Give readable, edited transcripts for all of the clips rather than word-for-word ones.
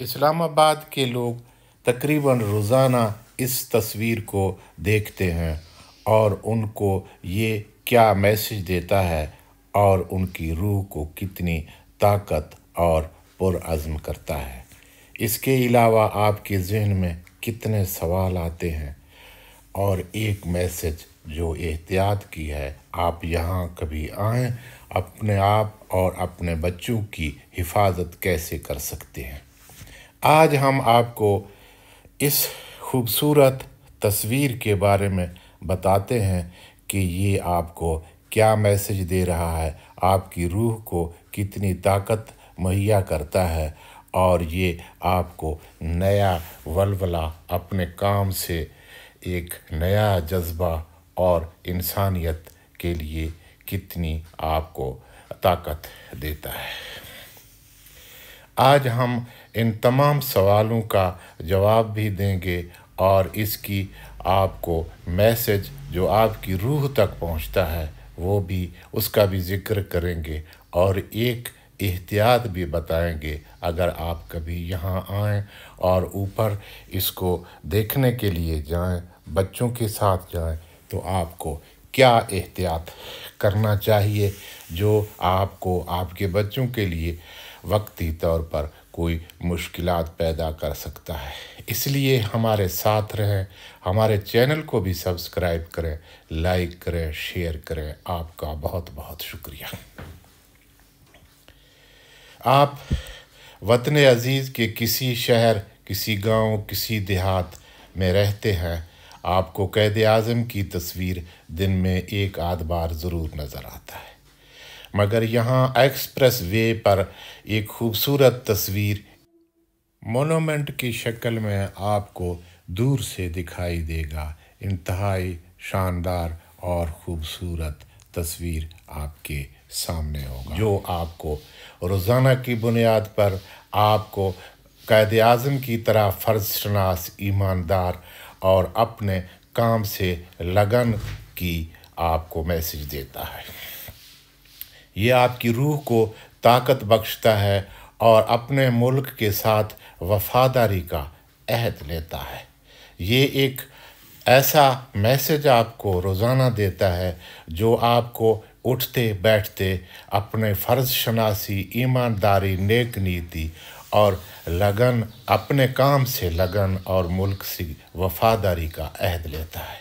इस्लामाबाद के लोग तकरीबन रोज़ाना इस तस्वीर को देखते हैं और उनको ये क्या मैसेज देता है और उनकी रूह को कितनी ताकत और पुरअज़्म करता है। इसके अलावा आपके ज़हन में कितने सवाल आते हैं और एक मैसेज जो एहतियात की है, आप यहाँ कभी आएँ, अपने आप और अपने बच्चों की हिफाजत कैसे कर सकते हैं। आज हम आपको इस खूबसूरत तस्वीर के बारे में बताते हैं कि ये आपको क्या मैसेज दे रहा है, आपकी रूह को कितनी ताकत मुहैया करता है और ये आपको नया वल्वला, अपने काम से एक नया जज्बा और इंसानियत के लिए कितनी आपको ताकत देता है। आज हम इन तमाम सवालों का जवाब भी देंगे और इसकी आपको मैसेज जो आपकी रूह तक पहुंचता है वो भी, उसका भी ज़िक्र करेंगे और एक एहतियात भी बताएंगे। अगर आप कभी यहाँ आएँ और ऊपर इसको देखने के लिए जाएं, बच्चों के साथ जाएं, तो आपको क्या एहतियात करना चाहिए जो आपको आपके बच्चों के लिए वक्ती तौर पर कोई मुश्किलात पैदा कर सकता है। इसलिए हमारे साथ रहें, हमारे चैनल को भी सब्सक्राइब करें, लाइक करें, शेयर करें। आपका बहुत बहुत शुक्रिया। आप वतन अज़ीज़ के किसी शहर, किसी गांव, किसी देहात में रहते हैं, आपको क़ायद आज़म की तस्वीर दिन में एक आध बार ज़रूर नज़र आता है, मगर यहाँ एक्सप्रेस वे पर एक खूबसूरत तस्वीर मोनूमेंट की शक्ल में आपको दूर से दिखाई देगा। इंतहाई शानदार और ख़ूबसूरत तस्वीर आपके सामने होगा, जो आपको रोज़ाना की बुनियाद पर आपको क़ायद आज़म की तरह फ़र्ज़ शनास, ईमानदार और अपने काम से लगन की आपको मैसेज देता है। ये आपकी रूह को ताकत बख्शता है और अपने मुल्क के साथ वफ़ादारी का अहद लेता है। ये एक ऐसा मैसेज आपको रोज़ाना देता है जो आपको उठते बैठते अपने फ़र्ज़ शनासी, ईमानदारी, नेक नीति और लगन, अपने काम से लगन और मुल्क से वफ़ादारी का अहद लेता है।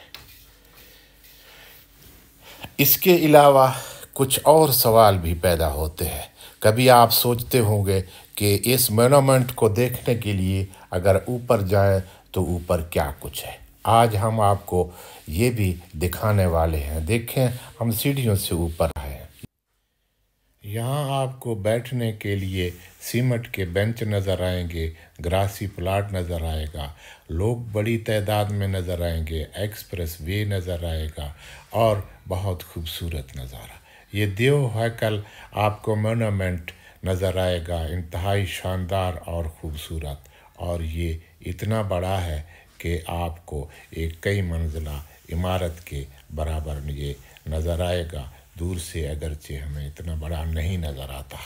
इसके अलावा कुछ और सवाल भी पैदा होते हैं। कभी आप सोचते होंगे कि इस मोनूमेंट को देखने के लिए अगर ऊपर जाएं तो ऊपर क्या कुछ है। आज हम आपको ये भी दिखाने वाले हैं। देखें, हम सीढ़ियों से ऊपर आए हैं। यहाँ आपको बैठने के लिए सीमेंट के बेंच नज़र आएंगे, ग्रासी प्लाट नज़र आएगा, लोग बड़ी तादाद में नज़र आएंगे, एक्सप्रेस वे नज़र आएगा और बहुत खूबसूरत नज़ारा। ये देव हैकल आपको मोनूमेंट नज़र आएगा, इंतहाई शानदार और ख़ूबसूरत, और ये इतना बड़ा है कि आपको एक कई मंजिला इमारत के बराबर ये नज़र आएगा। दूर से अगरचे हमें इतना बड़ा नहीं नज़र आता।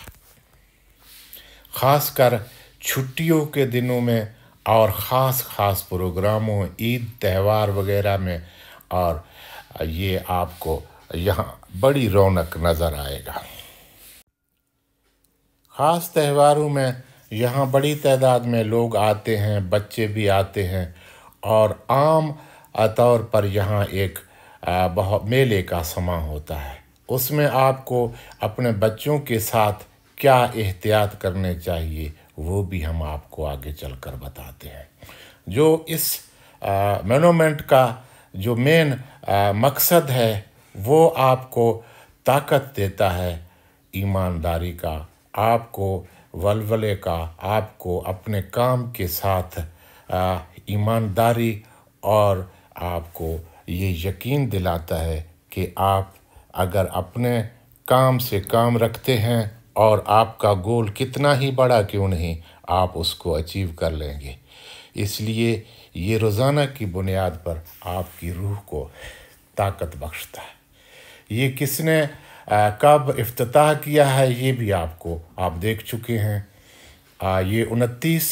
ख़ासकर छुट्टियों के दिनों में और ख़ास प्रोग्रामों, ईद, त्यौहार वगैरह में, और ये आपको यहाँ बड़ी रौनक नज़र आएगा। ख़ास त्योहारों में यहाँ बड़ी तादाद में लोग आते हैं, बच्चे भी आते हैं और आम तौर पर यहाँ एक बहुत मेले का समा होता है। उसमें आपको अपने बच्चों के साथ क्या एहतियात करने चाहिए वो भी हम आपको आगे चलकर बताते हैं। जो इस मोनूमेंट का जो मेन मकसद है वो आपको ताकत देता है, ईमानदारी का, आपको वल्वले का, आपको अपने काम के साथ ईमानदारी, और आपको ये यकीन दिलाता है कि आप अगर अपने काम से काम रखते हैं और आपका गोल कितना ही बड़ा क्यों नहीं, आप उसको अचीव कर लेंगे। इसलिए ये रोज़ाना की बुनियाद पर आपकी रूह को ताकत बख्शता है। ये किसने कब इफ्तिताह किया है ये भी आप देख चुके हैं। ये 29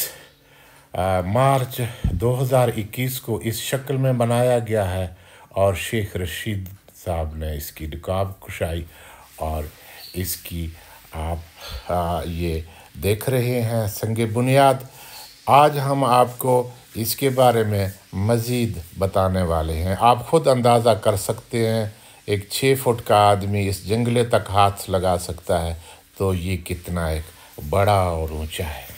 मार्च 2021 को इस शक्ल में बनाया गया है और शेख रशीद साहब ने इसकी रिकाब कुशाई और इसकी आप ये देख रहे हैं संगे बुनियाद। आज हम आपको इसके बारे में मज़ीद बताने वाले हैं। आप ख़ुद अंदाज़ा कर सकते हैं एक 6 फुट का आदमी इस जंगले तक हाथ लगा सकता है, तो ये कितना एक बड़ा और ऊंचा है।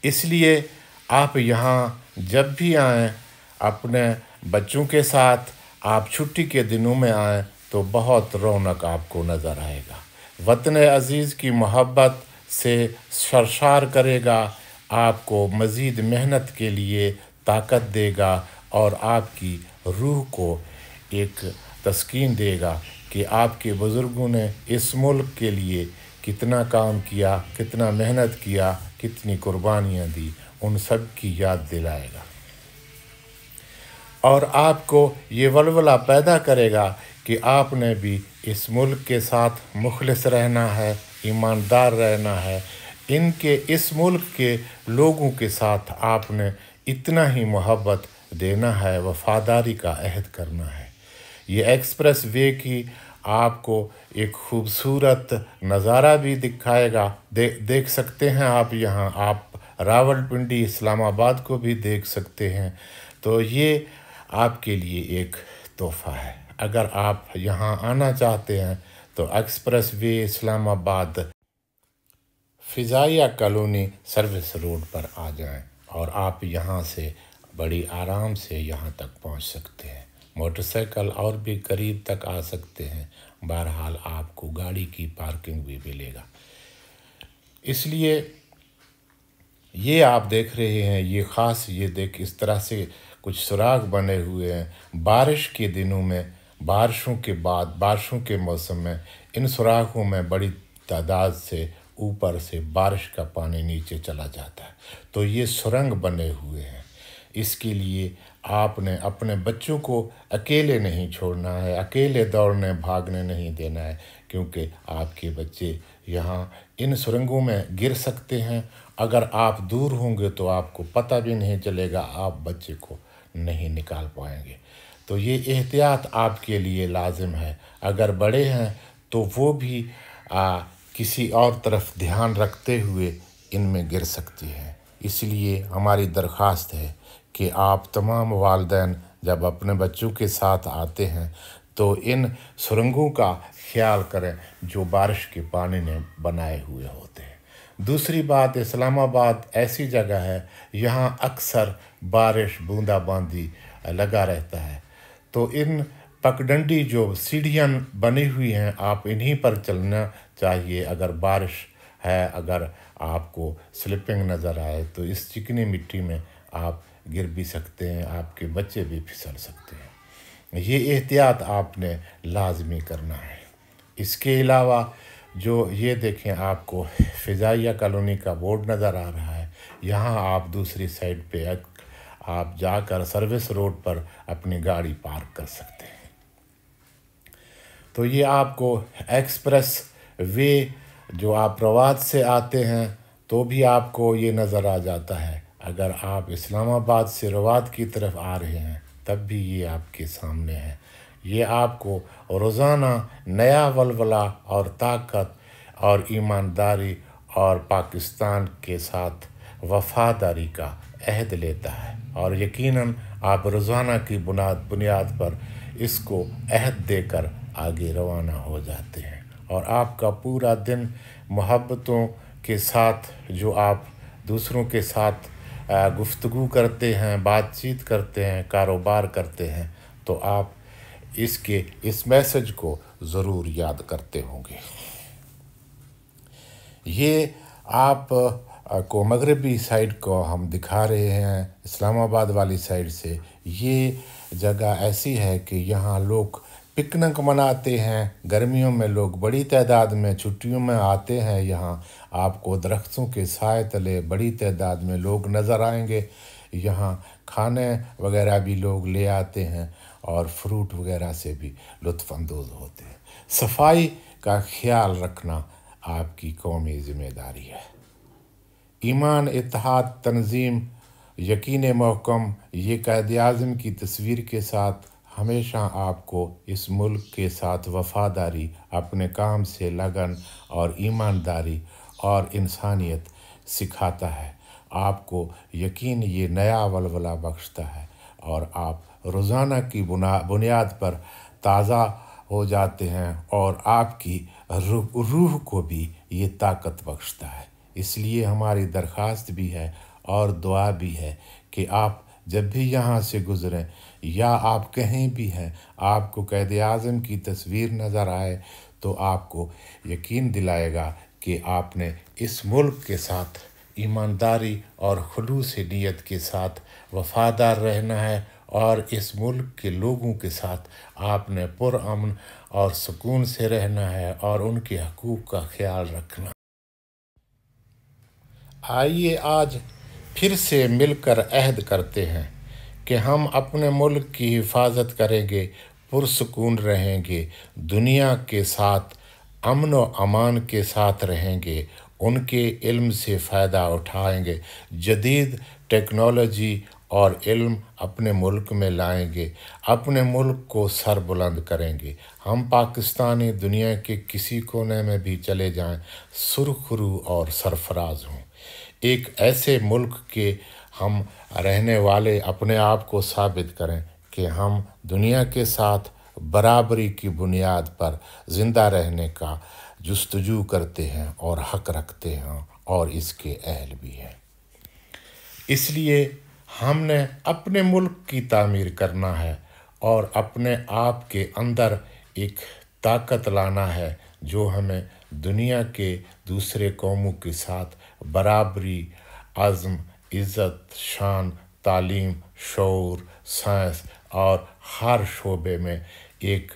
इसलिए आप यहाँ जब भी आएँ अपने बच्चों के साथ, आप छुट्टी के दिनों में आएँ तो बहुत रौनक आपको नज़र आएगा। वतन अज़ीज़ की मोहब्बत से सरशार करेगा, आपको मज़ीद मेहनत के लिए ताकत देगा और आपकी रूह को एक तस्कीन देगा कि आपके बुज़ुर्गों ने इस मुल्क के लिए कितना काम किया, कितना मेहनत किया, कितनी कुर्बानियाँ दी, उन सब की याद दिलाएगा और आपको ये वलवला पैदा करेगा कि आपने भी इस मुल्क के साथ मुखलिस रहना है, ईमानदार रहना है। इस मुल्क के लोगों के साथ आपने इतना ही मोहब्बत देना है, वफ़ादारी का अहद करना है। ये एक्सप्रेस वे की आपको एक खूबसूरत नज़ारा भी दिखाएगा। देख सकते हैं आप यहाँ, आप रावलपिंडी इस्लामाबाद को भी देख सकते हैं। तो ये आपके लिए एक तोहफ़ा है। अगर आप यहाँ आना चाहते हैं तो expressway Islamabad Fizaia colony service road पर आ जाएं और आप यहाँ से बड़ी आराम से यहाँ तक पहुँच सकते हैं। मोटरसाइकिल और भी करीब तक आ सकते हैं। बहरहाल आपको गाड़ी की पार्किंग भी मिलेगा। इसलिए ये आप देख रहे हैं, ये ख़ास ये देख इस तरह से कुछ सुराग बने हुए हैं। बारिश के दिनों में, बारिशों के बाद, बारिशों के मौसम में इन सुराखों में बड़ी तादाद से ऊपर से बारिश का पानी नीचे चला जाता है। तो ये सुरंग बने हुए हैं। इसके लिए आपने अपने बच्चों को अकेले नहीं छोड़ना है, अकेले दौड़ने भागने नहीं देना है, क्योंकि आपके बच्चे यहाँ इन सुरंगों में गिर सकते हैं। अगर आप दूर होंगे तो आपको पता भी नहीं चलेगा, आप बच्चे को नहीं निकाल पाएंगे। तो ये एहतियात आपके लिए लाजिम है। अगर बड़े हैं तो वो भी किसी और तरफ ध्यान रखते हुए इनमें गिर सकती हैं। इसलिए हमारी दरख्वास्त है कि आप तमाम वालिदैन जब अपने बच्चों के साथ आते हैं तो इन सुरंगों का ख्याल करें जो बारिश के पानी ने बनाए हुए होते हैं। दूसरी बात, इस्लामाबाद ऐसी जगह है यहाँ अक्सर बारिश बूंदाबांदी लगा रहता है। तो इन पगडंडी जो सीढ़ियाँ बनी हुई हैं, आप इन्हीं पर चलना चाहिए। अगर बारिश है, अगर आपको स्लिपिंग नज़र आए तो इस चिकनी मिट्टी में आप गिर भी सकते हैं, आपके बच्चे भी फिसल सकते हैं। ये एहतियात आपने लाजमी करना है। इसके अलावा जो ये देखें, आपको फ़िज़ाइया कॉलोनी का बोर्ड नज़र आ रहा है। यहाँ आप दूसरी साइड पे आप जाकर सर्विस रोड पर अपनी गाड़ी पार्क कर सकते हैं। तो ये आपको एक्सप्रेस वे जो आप रवात से आते हैं तो भी आपको ये नज़र आ जाता है। अगर आप इस्लामाबाद से रवात की तरफ आ रहे हैं तब भी ये आपके सामने है। ये आपको रोज़ाना नया वलवला और ताकत और ईमानदारी और पाकिस्तान के साथ वफ़ादारी का अहद लेता है और यकीनन आप रोज़ाना की बुनियाद पर इसको अहद देकर आगे रवाना हो जाते हैं और आपका पूरा दिन मोहब्बतों के साथ जो आप दूसरों के साथ गुफ्तगू करते हैं, बातचीत करते हैं, कारोबार करते हैं, तो आप इस मैसेज को ज़रूर याद करते होंगे। ये आप को मगरबी साइड को हम दिखा रहे हैं, इस्लामाबाद वाली साइड से। ये जगह ऐसी है कि यहाँ लोग पिकनिक मनाते हैं। गर्मियों में लोग बड़ी तादाद में छुट्टियों में आते हैं। यहाँ आपको दरख्तों के साए तले बड़ी तादाद में लोग नज़र आएंगे। यहाँ खाने वगैरह भी लोग ले आते हैं और फ्रूट वगैरह से भी लुत्फ़अंदोज़ होते हैं। सफाई का ख्याल रखना आपकी कौमी ज़िम्मेदारी है। ईमान, इत्तेहाद, तंजीम, यकीन महकम, ये कायद-ए-आज़म की तस्वीर के साथ हमेशा आपको इस मुल्क के साथ वफ़ादारी, अपने काम से लगन और ईमानदारी और इंसानियत सिखाता है। आपको यकीन ये नया वलवला बख्शता है और आप रोज़ाना की बुनियाद पर ताज़ा हो जाते हैं और आपकी रूह को भी ये ताकत बख्शता है। इसलिए हमारी दरख्वास्त भी है और दुआ भी है कि आप जब भी यहाँ से गुज़रें या आप कहीं भी हैं, आपको कायद-ए-आज़म की तस्वीर नज़र आए तो आपको यकीन दिलाएगा कि आपने इस मुल्क के साथ ईमानदारी और खुलूस नीयत के साथ वफ़ादार रहना है और इस मुल्क के लोगों के साथ आपने पुरअमन और सुकून से रहना है और उनके हकूक़ का ख्याल रखना। आइए आज फिर से मिलकर अहद करते हैं कि हम अपने मुल्क की हिफाजत करेंगे, पुरसुकून रहेंगे, दुनिया के साथ अमन व अमान के साथ रहेंगे, उनके इल्म से फ़ायदा उठाएंगे, जदीद टेक्नोलॉजी और इल्म अपने मुल्क में लाएंगे, अपने मुल्क को सरबुलंद करेंगे। हम पाकिस्तानी दुनिया के किसी कोने में भी चले जाएं, सुरखरू और सरफराज हों। एक ऐसे मुल्क के हम रहने वाले अपने आप को साबित करें कि हम दुनिया के साथ बराबरी की बुनियाद पर ज़िंदा रहने का जुस्तजू करते हैं और हक़ रखते हैं और इसके अहल भी हैं। इसलिए हमने अपने मुल्क की तामीर करना है और अपने आप के अंदर एक ताकत लाना है जो हमें दुनिया के दूसरे कौमों के साथ बराबरी, अज़्म, इज़्ज़त, शान, तालीम, शऊर, साइंस और हर शोबे में एक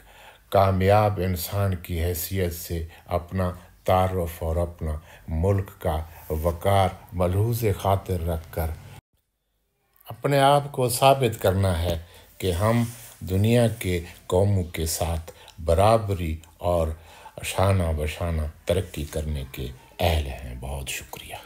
कामयाब इंसान की हैसियत से अपना तारुफ़ और अपना मुल्क का वक़ार मलहूज़ ख़ातिर रख कर अपने आप को साबित करना है कि हम दुनिया के कौमों के साथ बराबरी और शाना बशाना तरक्की करने के अहल हैं। बहुत शुक्रिया।